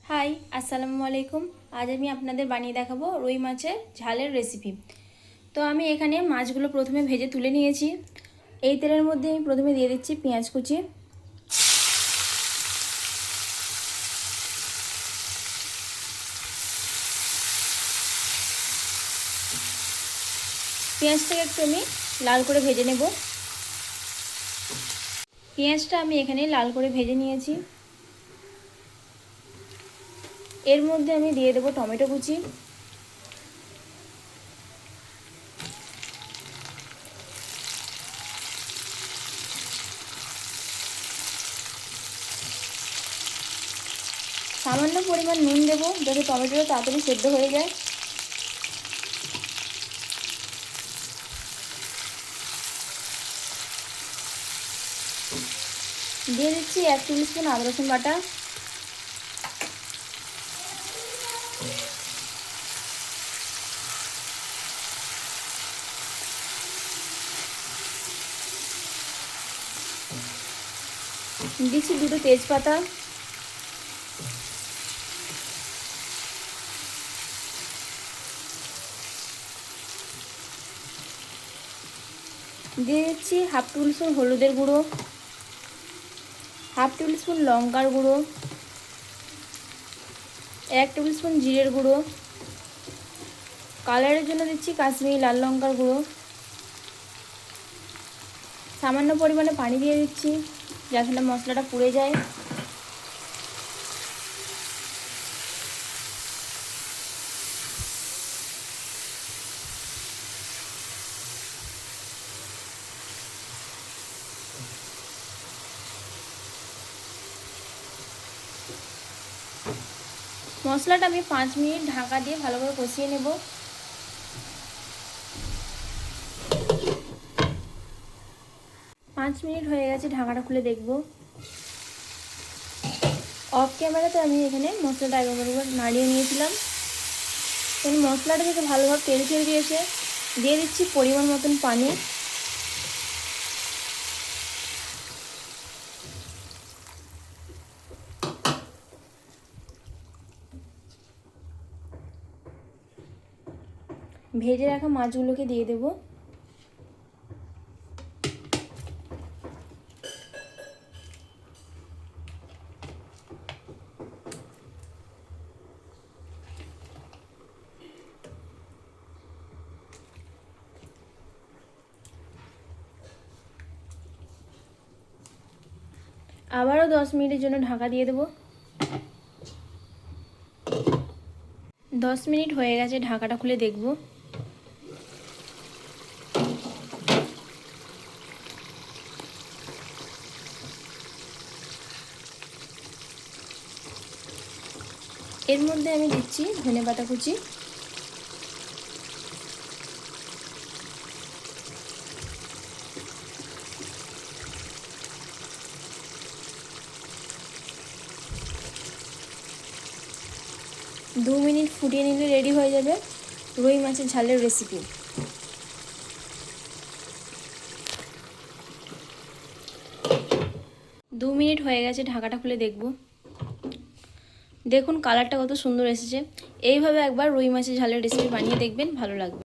High, আসসালামু আলাইকুম। আজ আমি আপনাদের বানিয়ে দেখাবো রুই মাছের ঝালের রেসিপি। তো আমি এখানে মাছগুলো প্রথমে ভেজে তুলে নিয়েছি। এই তেলের মধ্যে আমি প্রথমে দিয়ে দিচ্ছি পেঁয়াজ কুচি। পেঁয়াজটাকে একটু আমি লাল করে ভেজে নেব। পেঁয়াজটা আমি এখানে লাল করে ভেজে নিয়েছি। এর মধ্যে আমি দিয়ে দেবো টমেটো কুচি, সামান্য পরিমাণ নুন দেবো যাতে টমেটোটা তাড়াতাড়ি সেদ্ধ হয়ে যায়। দিয়ে দিচ্ছি 1 টেবিল স্পুন আদা রসুন বাটা, দিচ্ছি 2টো তেজপাতা, দিয়ে দিচ্ছি 1/2 টেবিল স্পুন হলুদের গুঁড়ো, 1/2 টেবিল স্পুন লঙ্কার গুঁড়ো, 1 টেবিল স্পুন জিরের গুঁড়ো, কালারের জন্য দিচ্ছি কাশ্মীরি লাল লঙ্কার গুঁড়ো। সামান্য পরিমাণে পানি দিয়ে দিচ্ছি যাতে না মশলাটা পুড়ে যায়। মশলাটা আমি 5 মিনিট ঢাকা দিয়ে ভালোভাবে কষিয়ে নেব। পাঁচ মিনিট হয়ে গেছে, ঢাকাটা খুলে দেখব। অফ ক্যামেরাতে আমি এখানে মশলাটা একবার নাড়িয়ে নিয়েছিলাম। এখানে মশলাটা থেকে ভালোভাবে তেল ছেড়ে দিয়েছে। দিয়ে দিচ্ছি পরিমাণ মতন পানি। ভেজে রাখা মাছগুলোকে দিয়ে দেব। আবারও 10 মিনিটের জন্য ঢাকা দিয়ে দেব। 10 মিনিট হয়ে গেছে, ঢাকাটা খুলে দেখব। এর মধ্যে আমি দিচ্ছি ধনেপাতা কুচি, দু মিনিট ফুটিয়ে নিলে রেডি হয়ে যাবে রুই মাছের ঝালের রেসিপি। 2 মিনিট হয়ে গেছে, ঢাকাটা খুলে দেখব। দেখুন কালারটা কত সুন্দর এসেছে। এইভাবে একবার রুই মাছের ঝালের রেসিপি বানিয়ে দেখবেন, ভালো লাগবে।